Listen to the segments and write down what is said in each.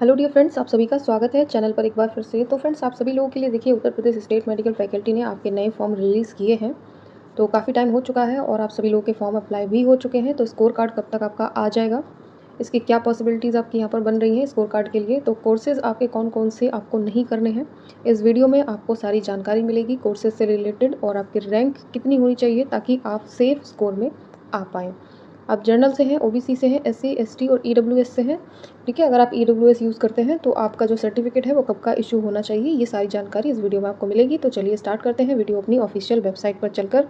Hello dear friends, आप सभी का स्वागत है चैनल पर एक बार फिर से। तो फ्रेंड्स, आप सभी लोगों के लिए देखिए Uttar Pradesh state medical faculty ने आपके नए फॉर्म रिलीज़ किए हैं। तो काफ़ी टाइम हो चुका है और आप सभी लोगों के फॉर्म अप्लाई भी हो चुके हैं। तो स्कोर कार्ड कब तक आपका आ जाएगा, इसकी क्या पॉसिबिलिटीज़ आपकी यहाँ पर बन रही हैं स्कोर कार्ड के लिए, तो कोर्सेज़ आपके कौन कौन से आपको नहीं करने हैं, इस वीडियो में आपको सारी जानकारी मिलेगी कोर्सेज से रिलेटेड, और आपकी रैंक कितनी होनी चाहिए ताकि आप सेफ स्कोर में आ पाएँ। आप जनरल से हैं, ओबीसी से हैं, एससी, एसटी और ईडब्ल्यूएस से हैं। ठीक है, अगर आप ईडब्ल्यूएस यूज़ करते हैं तो आपका जो सर्टिफिकेट है वो कब का इशू होना चाहिए, ये सारी जानकारी इस वीडियो में आपको मिलेगी। तो चलिए स्टार्ट करते हैं वीडियो अपनी ऑफिशियल वेबसाइट पर चलकर,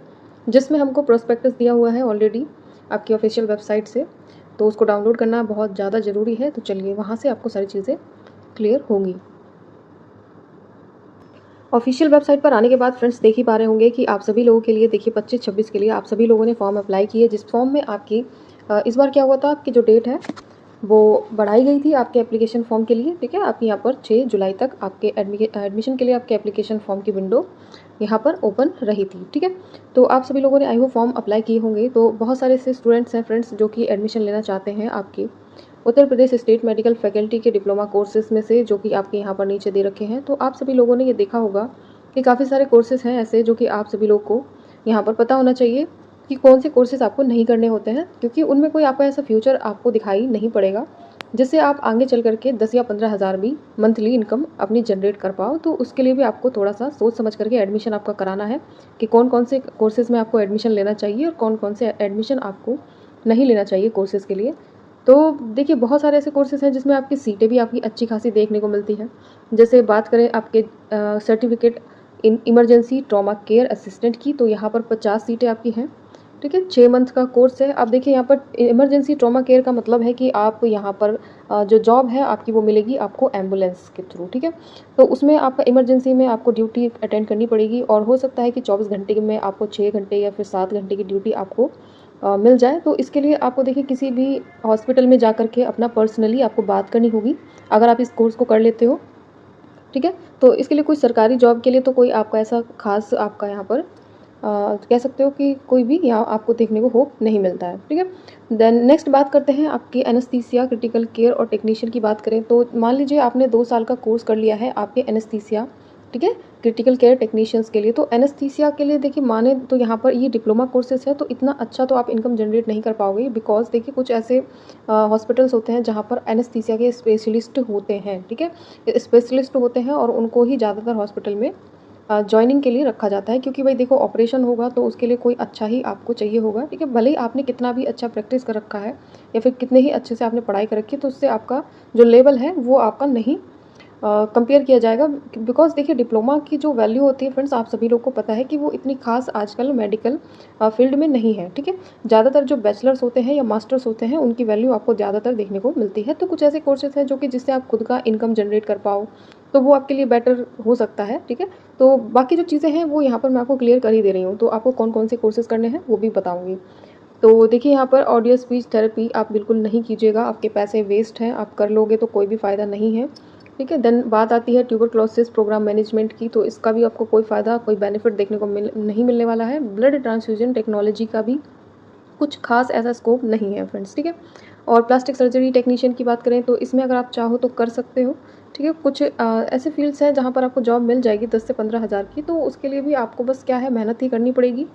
जिसमें हमको प्रोस्पेक्टस दिया हुआ है ऑलरेडी आपकी ऑफिशियल वेबसाइट से। तो उसको डाउनलोड करना बहुत ज़्यादा ज़रूरी है। तो चलिए वहाँ से आपको सारी चीज़ें क्लियर होंगी। ऑफिशियल वेबसाइट पर आने के बाद फ्रेंड्स देख ही पा रहे होंगे कि आप सभी लोगों के लिए देखिए 25-26 के लिए आप सभी लोगों ने फॉर्म अप्लाई किए, जिस फॉर्म में आपकी इस बार क्या हुआ था, आपकी जो डेट है वो बढ़ाई गई थी आपके एप्लीकेशन फॉर्म के लिए। ठीक है, आपकी यहाँ पर 6 जुलाई तक आपके एडमिशन के लिए आपके एप्लीकेशन फॉर्म की विंडो यहाँ पर ओपन रही थी। ठीक है, तो आप सभी लोगों ने आई होप फॉर्म अप्लाई किए होंगे। तो बहुत सारे ऐसे स्टूडेंट्स हैं फ्रेंड्स जो कि एडमिशन लेना चाहते हैं आपकी Uttar Pradesh state medical faculty के डिप्लोमा कोर्सेज में से, जो कि आपके यहाँ पर नीचे दे रखे हैं। तो आप सभी लोगों ने ये देखा होगा कि काफ़ी सारे कोर्सेज हैं ऐसे जो कि आप सभी लोग को यहाँ पर पता होना चाहिए कि कौन से कोर्सेज आपको नहीं करने होते हैं, क्योंकि उनमें कोई आपका ऐसा फ्यूचर आपको दिखाई नहीं पड़ेगा जिससे आप आगे चल करके 10 या 15 हज़ार भी मंथली इनकम अपनी जनरेट कर पाओ। तो उसके लिए भी आपको थोड़ा सा सोच समझ करके एडमिशन आपका कराना है कि कौन कौन से कोर्सेज़ में आपको एडमिशन लेना चाहिए और कौन कौन से एडमिशन आपको नहीं लेना चाहिए कोर्सेज़ के लिए। तो देखिए बहुत सारे ऐसे कोर्सेज़ हैं जिसमें आपकी सीटें भी आपकी अच्छी खासी देखने को मिलती हैं। जैसे बात करें आपके certificate in emergency trauma care assistant की, तो यहाँ पर 50 सीटें आपकी हैं। ठीक है, 6 मंथ का कोर्स है। अब देखिए यहाँ पर इमरजेंसी ट्रॉमा केयर का मतलब है कि आप यहाँ पर जो जॉब है आपकी वो मिलेगी आपको एम्बुलेंस के थ्रू। ठीक है, तो उसमें आपका इमरजेंसी में आपको ड्यूटी अटेंड करनी पड़ेगी, और हो सकता है कि 24 घंटे में आपको 6 घंटे या फिर 7 घंटे की ड्यूटी आपको मिल जाए। तो इसके लिए आपको देखिए किसी भी हॉस्पिटल में जा कर के अपना पर्सनली आपको बात करनी होगी अगर आप इस कोर्स को कर लेते हो। ठीक है, तो इसके लिए कोई सरकारी जॉब के लिए तो कोई आपका ऐसा खास आपका यहाँ पर कह सकते हो कि कोई भी यहाँ आपको देखने को होप नहीं मिलता है। ठीक है, देन नेक्स्ट बात करते हैं आपकी एनेस्थीसिया क्रिटिकल केयर और टेक्नीशियन की बात करें तो मान लीजिए आपने 2 साल का कोर्स कर लिया है आपके एनेस्थीसिया, ठीक है, क्रिटिकल केयर टेक्नीशियंस के लिए। तो एनेस्थीसिया के लिए देखिए माने तो यहाँ पर ये डिप्लोमा कोर्सेज है, तो इतना अच्छा तो आप इनकम जनरेट नहीं कर पाओगे, बिकॉज देखिए कुछ ऐसे हॉस्पिटल्स होते हैं जहाँ पर एनेस्थीसिया के स्पेशलिस्ट होते हैं। ठीक है, स्पेशलिस्ट होते हैं और उनको ही ज़्यादातर हॉस्पिटल में जॉइनिंग के लिए रखा जाता है, क्योंकि भाई देखो ऑपरेशन होगा तो उसके लिए कोई अच्छा ही आपको चाहिए होगा। ठीक है, भले ही आपने कितना भी अच्छा प्रैक्टिस कर रखा है या फिर कितने ही अच्छे से आपने पढ़ाई कर रखी है, तो उससे आपका जो लेवल है वो आपका नहीं कंपेयर किया जाएगा। बिकॉज देखिए डिप्लोमा की जो वैल्यू होती है फ्रेंड्स, आप सभी लोग को पता है कि वो इतनी खास आजकल मेडिकल फील्ड में नहीं है। ठीक है, ज़्यादातर जो बैचलर्स होते हैं या मास्टर्स होते हैं उनकी वैल्यू आपको ज़्यादातर देखने को मिलती है। तो कुछ ऐसे कोर्सेज हैं जो कि जिससे आप खुद का इनकम जनरेट कर पाओ, तो वो आपके लिए बेटर हो सकता है। ठीक है, तो बाकी जो चीज़ें हैं वो यहाँ पर मैं आपको क्लियर कर ही दे रही हूँ। तो आपको कौन कौन से कोर्सेज करने हैं वो भी बताऊँगी। तो देखिए यहाँ पर ऑडियो स्पीच थेरेपी आप बिल्कुल नहीं कीजिएगा, आपके पैसे वेस्ट हैं, आप कर लोगे तो कोई भी फ़ायदा नहीं है। ठीक है, देन बात आती है ट्यूबरक्लोसिस प्रोग्राम मैनेजमेंट की, तो इसका भी आपको कोई फ़ायदा कोई बेनिफिट देखने को नहीं मिलने वाला है। ब्लड ट्रांसफ्यूजन टेक्नोलॉजी का भी कुछ खास ऐसा स्कोप नहीं है फ्रेंड्स। ठीक है, और प्लास्टिक सर्जरी टेक्नीशियन की बात करें तो इसमें अगर आप चाहो तो कर सकते हो। ठीक है, कुछ ऐसे फील्ड्स हैं जहाँ पर आपको जॉब मिल जाएगी 10 से 15 हज़ार की, तो उसके लिए भी आपको बस क्या है मेहनत ही करनी पड़ेगी।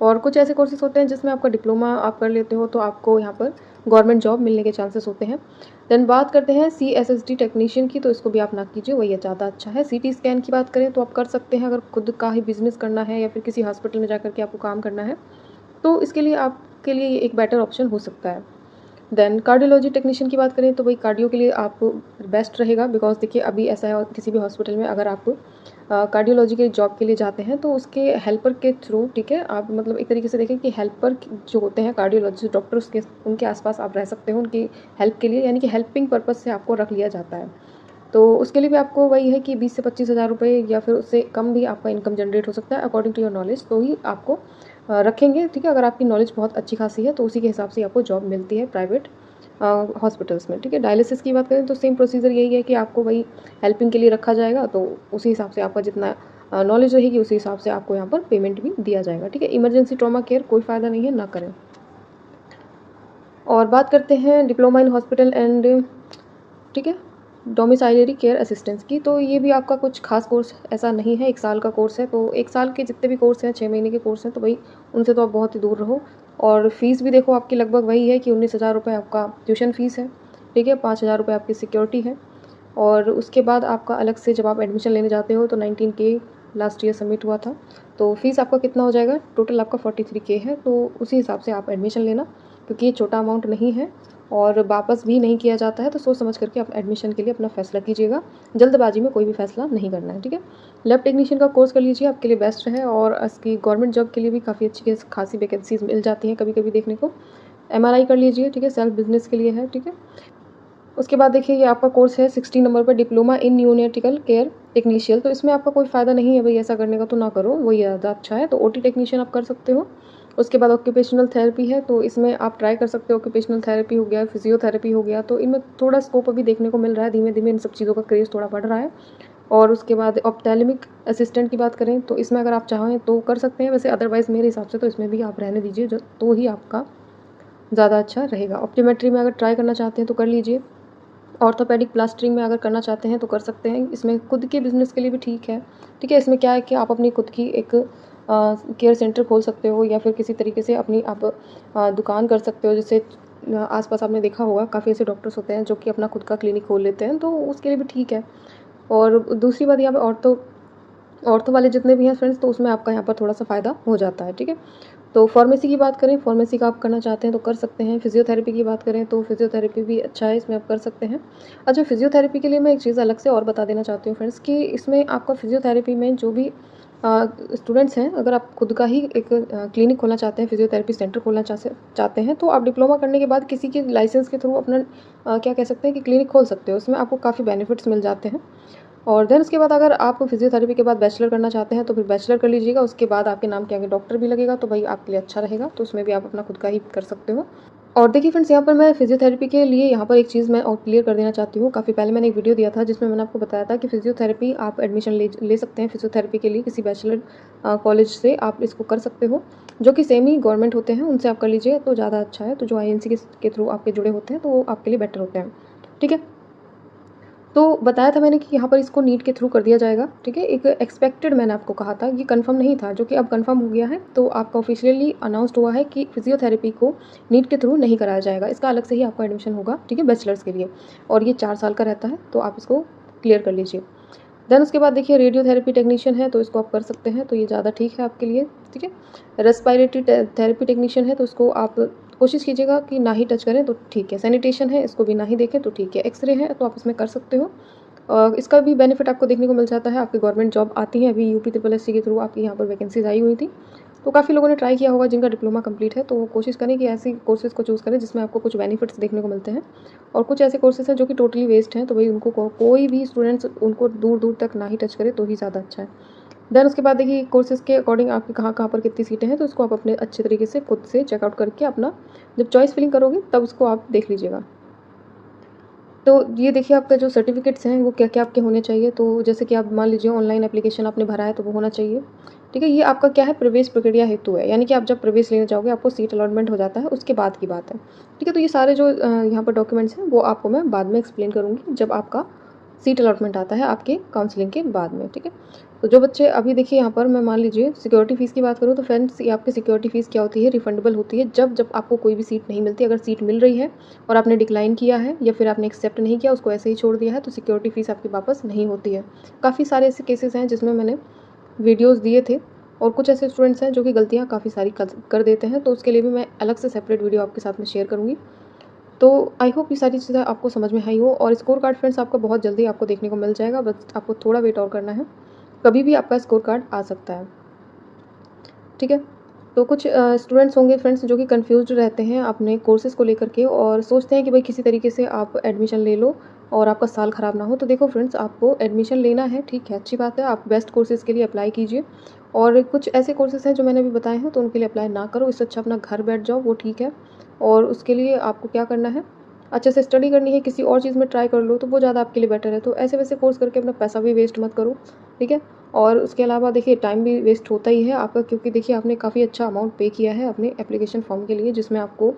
और कुछ ऐसे कोर्सेज होते हैं जिसमें आपका डिप्लोमा आप कर लेते हो तो आपको यहाँ पर गवर्नमेंट जॉब मिलने के चांसेस होते हैं। देन बात करते हैं CSSD टेक्नीशियन की, तो इसको भी आप ना कीजिए, वही ज़्यादा अच्छा है। CT स्कैन की बात करें तो आप कर सकते हैं अगर खुद का ही बिजनेस करना है या फिर किसी हॉस्पिटल में जा करके आपको काम करना है, तो इसके लिए आपके लिए ये एक बेटर ऑप्शन हो सकता है। देन कार्डियोलॉजी टेक्नीशियन की बात करें तो भाई कार्डियो के लिए आप बेस्ट रहेगा, बिकॉज देखिए अभी ऐसा है किसी भी हॉस्पिटल में अगर आप कार्डियोलॉजी के जॉब के लिए जाते हैं तो उसके हेल्पर के थ्रू, ठीक है, आप मतलब एक तरीके से देखें कि हेल्पर जो होते हैं कार्डियोलॉजिस्ट डॉक्टर, उसके उनके आसपास आप रह सकते हो उनकी हेल्प के लिए, यानी कि हेल्पिंग पर्पज़ से आपको रख लिया जाता है। तो उसके लिए भी आपको वही है कि 20 से 25 हज़ार रुपये या फिर उससे कम भी आपका इनकम जनरेट हो सकता है अकॉर्डिंग टू योर नॉलेज, तो ही आपको रखेंगे। ठीक है, अगर आपकी नॉलेज बहुत अच्छी खासी है तो उसी के हिसाब से आपको जॉब मिलती है प्राइवेट हॉस्पिटल्स में। ठीक है, डायलिसिस की बात करें तो सेम प्रोसीजर यही है कि आपको वही हेल्पिंग के लिए रखा जाएगा, तो उसी हिसाब से आपका जितना नॉलेज रहेगी उसी हिसाब से आपको यहाँ पर पेमेंट भी दिया जाएगा। ठीक है, इमरजेंसी ट्रॉमा केयर कोई फ़ायदा नहीं है, ना करें। और बात करते हैं डिप्लोमा इन हॉस्पिटल एंड, ठीक है, डोमिसाइलरी केयर असिस्टेंस की। तो ये भी आपका कुछ खास कोर्स ऐसा नहीं है, 1 साल का कोर्स है। तो 1 साल के जितने भी कोर्स हैं, 6 महीने के कोर्स हैं, तो भाई उनसे तो आप बहुत ही दूर रहो। और फ़ीस भी देखो आपकी लगभग वही है कि 19,000 रुपये आपका ट्यूशन फ़ीस है, ठीक है, 5,000 रुपये आपकी सिक्योरिटी है। और उसके बाद आपका अलग से जब आप एडमिशन लेने जाते हो तो 19 के लास्ट ईयर सबमिट हुआ था। तो फ़ीस आपका कितना हो जाएगा, टोटल आपका 43 के है। तो उसी हिसाब से आप एडमिशन लेना, क्योंकि ये छोटा अमाउंट नहीं है और वापस भी नहीं किया जाता है। तो सोच समझ करके आप एडमिशन के लिए अपना फ़ैसला कीजिएगा, जल्दबाजी में कोई भी फ़ैसला नहीं करना है, ठीक है। लैब टेक्नीशियन का कोर्स कर लीजिए, आपके लिए बेस्ट है और इसकी गवर्नमेंट जॉब के लिए भी काफ़ी अच्छी खासी वैकेंसीज़ मिल जाती हैं कभी-कभी देखने को। एमआरआई कर लीजिए, ठीक है, सेल्फ बिज़नेस के लिए है, ठीक है। उसके बाद देखिए ये आपका कोर्स है 60 नंबर पर, डिप्लोमा इन न्यूनेटिकल केयर टेक्नीशियन। तो इसमें आपका कोई फ़ायदा नहीं है भाई ऐसा करने का, तो ना करो, वो ज़्यादा अच्छा है। तो ओटी टेक्नीशियन आप कर सकते हो। उसके बाद ऑक्यूपेशनल थेरेपी है, तो इसमें आप ट्राई कर सकते हो। ऑक्यूपेशनल थेरेपी हो गया, फिजियोथेरेपी हो गया, तो इनमें थोड़ा स्कोप अभी देखने को मिल रहा है, धीमे-धीमे इन सब चीज़ों का क्रेज़ थोड़ा बढ़ रहा है। और उसके बाद ऑप्थेल्मिक असिस्टेंट की बात करें तो इसमें अगर आप चाहें तो कर सकते हैं, वैसे अदरवाइज़ मेरे हिसाब से तो इसमें भी आप रहने दीजिए, जो तो ही आपका ज़्यादा अच्छा रहेगा। ऑप्टोमेट्री में अगर ट्राई करना चाहते हैं तो कर लीजिए। ऑर्थोपेडिक प्लास्टरिंग में अगर करना चाहते हैं तो कर सकते हैं। इसमें खुद के बिज़नेस के लिए भी ठीक है, ठीक है। इसमें क्या है कि आप अपनी खुद की एक केयर सेंटर खोल सकते हो या फिर किसी तरीके से अपनी आप दुकान कर सकते हो। जैसे आस-पास आपने देखा होगा काफ़ी ऐसे डॉक्टर्स होते हैं जो कि अपना खुद का क्लिनिक खोल लेते हैं, तो उसके लिए भी ठीक है। और दूसरी बात यहाँ पे ऑर्थो वाले जितने भी हैं फ्रेंड्स, तो उसमें आपका यहाँ पर थोड़ा-सा फ़ायदा हो जाता है, ठीक है। तो फार्मेसी की बात करें, फार्मेसी का आप करना चाहते हैं तो कर सकते हैं। फिजियोथेरेपी की बात करें तो फिजियोथेरेपी भी अच्छा है, इसमें आप कर सकते हैं। अच्छा, फिजियोथेरेपी के लिए मैं एक चीज़ अलग से और बता देना चाहती हूँ फ्रेंड्स कि इसमें आपका फिजियोथेरेपी में जो भी स्टूडेंट्स हैं, अगर आप खुद का ही एक क्लिनिक खोलना चाहते हैं, फिजियोथेरेपी सेंटर खोलना चाहते हैं, तो आप डिप्लोमा करने के बाद किसी के लाइसेंस के थ्रू अपना क्या कह सकते हैं कि क्लिनिक खोल सकते हो। उसमें आपको काफ़ी बेनिफिट्स मिल जाते हैं। और देन उसके बाद अगर आप फिजियोथेरेपी के बाद बैचलर करना चाहते हैं तो फिर बैचलर कर लीजिएगा। उसके बाद आपके नाम के आगे डॉक्टर भी लगेगा, तो भाई आपके लिए अच्छा रहेगा। तो उसमें भी आप अपना खुद का ही कर सकते हो। और देखिए फ्रेंड्स, यहाँ पर मैं फिजियोथेरेपी के लिए यहाँ पर एक चीज़ मैं और क्लियर कर देना चाहती हूँ। काफ़ी पहले मैंने एक वीडियो दिया था जिसमें मैंने आपको बताया था कि फिजियोथेरेपी आप एडमिशन ले सकते हैं फिजियोथेरेपी के लिए किसी बैचलर कॉलेज से आप इसको कर सकते हो, जो कि सेमी गवर्नमेंट होते हैं, उनसे आप कर लीजिए तो ज़्यादा अच्छा है। तो जो आईएनसी के थ्रू आपके जुड़े होते हैं तो वो आपके लिए बेटर होते हैं, ठीक है। तो बताया था मैंने कि यहाँ पर इसको नीट के थ्रू कर दिया जाएगा, ठीक है। एक एक्सपेक्टेड मैंने आपको कहा था, ये कंफर्म नहीं था, जो कि अब कंफर्म हो गया है। तो आपका ऑफिशियली अनाउंस्ड हुआ है कि फिजियोथेरेपी को नीट के थ्रू नहीं कराया जाएगा। इसका अलग से ही आपका एडमिशन होगा, ठीक है, बैचलर्स के लिए। और ये 4 साल का रहता है, तो आप इसको क्लियर कर लीजिए। देन उसके बाद देखिए रेडियोथेरेपी टेक्नीशियन है, तो इसको आप कर सकते हैं, तो ये ज़्यादा ठीक है आपके लिए, ठीक है। रेस्पिरेटरी थेरेपी टेक्नीशियन है, तो इसको आप कोशिश कीजिएगा कि ना ही टच करें तो ठीक है। सैनिटेशन है, इसको भी ना ही देखें तो ठीक है। एक्सरे है तो आप इसमें कर सकते हो। इसका भी बेनिफिट आपको देखने को मिल जाता है, आपकी गवर्नमेंट जॉब आती है। अभी यूपी ट्रिपल एससी के थ्रू आपकी यहाँ पर वैकेंसीज आई हुई थी, तो काफ़ी लोगों ने ट्राई किया होगा जिनका डिप्लोमा कंप्लीट है। तो वो कोशिश करें कि ऐसी कोर्सेज़ को चूज़ करें जिसमें आपको कुछ बेनिफिट्स देखने को मिलते हैं। और कुछ ऐसे कोर्सेज़ हैं जो कि टोटली वेस्ट हैं, तो भाई उनको कोई भी स्टूडेंट्स उनको दूर दूर तक ना ही टच करे तो ही ज़्यादा अच्छा है। देन उसके बाद देखिए कोर्सेज़ के अकॉर्डिंग आपकी कहाँ कहाँ पर कितनी सीटें हैं, तो इसको आप अपने अच्छे तरीके से खुद से चेकआउट करके अपना जब चॉइस फिलिंग करोगे तब उसको आप देख लीजिएगा। तो ये देखिए आपका जो सर्टिफिकेट्स हैं वो क्या-क्या आपके होने चाहिए। तो जैसे कि आप मान लीजिए ऑनलाइन एप्लीकेशन आपने भरा है तो वो होना चाहिए, ठीक है। ये आपका क्या है, प्रवेश प्रक्रिया हेतु है, यानी कि आप जब प्रवेश लेने जाओगे आपको सीट अलॉटमेंट हो जाता है, उसके बाद की बात है, ठीक है। तो ये सारे जो यहाँ पर डॉक्यूमेंट्स हैं वो आपको मैं बाद में एक्सप्लेन करूँगी जब आपका सीट अलॉटमेंट आता है आपके काउंसलिंग के बाद में, ठीक है। तो जो बच्चे अभी देखिए यहाँ पर मैं मान लीजिए सिक्योरिटी फ़ीस की बात करूँ तो फ्रेंड्स ये आपकी सिक्योरिटी फ़ीस क्या होती है, रिफंडेबल होती है जब जब आपको कोई भी सीट नहीं मिलती। अगर सीट मिल रही है और आपने डिक्लाइन किया है या फिर आपने एक्सेप्ट नहीं किया, उसको ऐसे ही छोड़ दिया है, तो सिक्योरिटी फ़ीस आपकी वापस नहीं होती है। काफ़ी सारे ऐसे केसेस हैं जिसमें मैंने वीडियोज़ दिए थे। और कुछ ऐसे स्टूडेंट्स हैं जो कि गलतियाँ काफ़ी सारी कर देते हैं, तो उसके लिए भी मैं अलग से सेपरेट वीडियो आपके साथ में शेयर करूँगी। तो आई होप ये सारी चीज़ें आपको समझ में आई हो। और स्कोर कार्ड फ्रेंड्स आपका बहुत जल्दी आपको देखने को मिल जाएगा, बस आपको थोड़ा वेट और करना है। कभी भी आपका स्कोर कार्ड आ सकता है, ठीक है। तो कुछ स्टूडेंट्स होंगे फ्रेंड्स जो कि कन्फ्यूज़्ड रहते हैं अपने कोर्सेज़ को लेकर के और सोचते हैं कि भाई किसी तरीके से आप एडमिशन ले लो और आपका साल ख़राब ना हो। तो देखो फ्रेंड्स, आपको एडमिशन लेना है, ठीक है, अच्छी बात है, आप बेस्ट कोर्सेज़ के लिए अप्लाई कीजिए। और कुछ ऐसे कोर्सेज़ हैं जो मैंने अभी बताए हैं तो उनके लिए अप्लाई ना करो, इससे अच्छा अपना घर बैठ जाओ, वो ठीक है। और उसके लिए आपको क्या करना है, अच्छे से स्टडी करनी है, किसी और चीज़ में ट्राई कर लो तो वो ज़्यादा आपके लिए बेटर है। तो ऐसे वैसे कोर्स करके अपना पैसा भी वेस्ट मत करो, ठीक है। और उसके अलावा देखिए टाइम भी वेस्ट होता ही है आपका, क्योंकि देखिए आपने काफ़ी अच्छा अमाउंट पे किया है अपने एप्लीकेशन फॉर्म के लिए, जिसमें आपको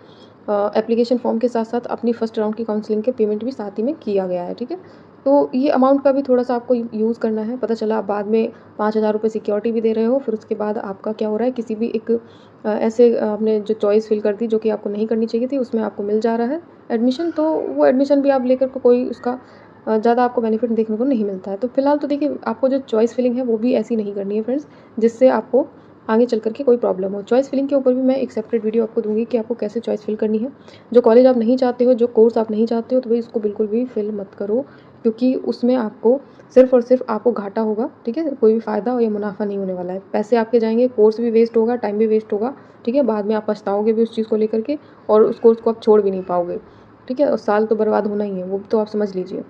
एप्लीकेशन फॉर्म के साथ साथ अपनी फर्स्ट राउंड की काउंसलिंग के पेमेंट भी साथ ही में किया गया है, ठीक है। तो ये अमाउंट का भी थोड़ा-सा आपको यूज़ करना है। पता चला आप बाद में 5,000 रुपए सिक्योरिटी भी दे रहे हो, फिर उसके बाद आपका क्या हो रहा है, किसी भी एक ऐसे आपने जो चॉइस फ़िल कर दी जो कि आपको नहीं करनी चाहिए थी, उसमें आपको मिल जा रहा है एडमिशन, तो वो एडमिशन भी आप लेकर के कोई उसका ज़्यादा आपको बेनिफिट देखने को नहीं मिलता है। तो फिलहाल तो देखिए, आपको जो चॉइस फ़िलिंग है वो भी ऐसी नहीं करनी है फ्रेंड्स, जिससे आपको आगे चल कर के कोई प्रॉब्लम हो। चॉइस फ़िलिंग के ऊपर भी मैं एक सेपरेट वीडियो आपको दूँगी कि आपको कैसे चॉइस फ़िल करनी है। जो कॉलेज आप नहीं चाहते हो, जो कोर्स आप नहीं चाहते हो, तो भई उसको बिल्कुल भी फ़िल मत करो, क्योंकि उसमें आपको सिर्फ़ और सिर्फ़ आपको घाटा होगा, ठीक है? कोई भी फ़ायदा या मुनाफ़ा नहीं होने वाला है। पैसे आपके जाएँगे, कोर्स भी वेस्ट होगा, टाइम भी वेस्ट होगा, ठीक है? बाद में आप पछताओगे भी उस चीज़ को लेकर के, और उस कोर्स को आप छोड़ भी नहीं पाओगे, ठीक है? और साल तो बर्बाद होना ही है, वो तो आप समझ लीजिए।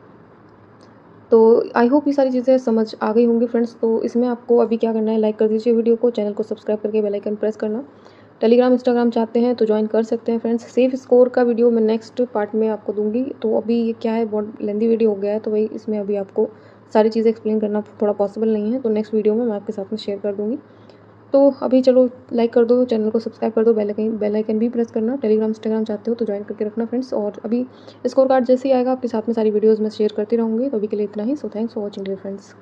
तो आई होप ये सारी चीज़ें समझ आ गई होंगी फ्रेंड्स। तो इसमें आपको अभी क्या करना है, लाइक कर दीजिए वीडियो को, चैनल को सब्सक्राइब करके बेल आइकन प्रेस करना। टेलीग्राम, इंस्टाग्राम चाहते हैं तो ज्वाइन कर सकते हैं फ्रेंड्स। सेफ स्कोर का वीडियो मैं नेक्स्ट पार्ट में आपको दूँगी। तो अभी ये क्या है, बहुत लेंथी वीडियो हो गया है, तो वही इसमें अभी आपको सारी चीज़ें एक्सप्लेन करना थोड़ा पॉसिबल नहीं है, तो नेक्स्ट वीडियो में मैं आपके साथ में शेयर कर दूँगी। तो अभी चलो, लाइक कर दो, चैनल को सब्सक्राइब कर दो, बेल आइकन भी प्रेस करना। टेलीग्राम, इंस्टाग्राम चाहते हो तो ज्वाइन करके रखना फ्रेंड्स। और अभी स्कोर कार्ड जैसे ही आएगा आपके साथ में सारी वीडियोज़ मैं शेयर करती रहूँगी। तो अभी के लिए इतना ही। So thanks for watching dear friends.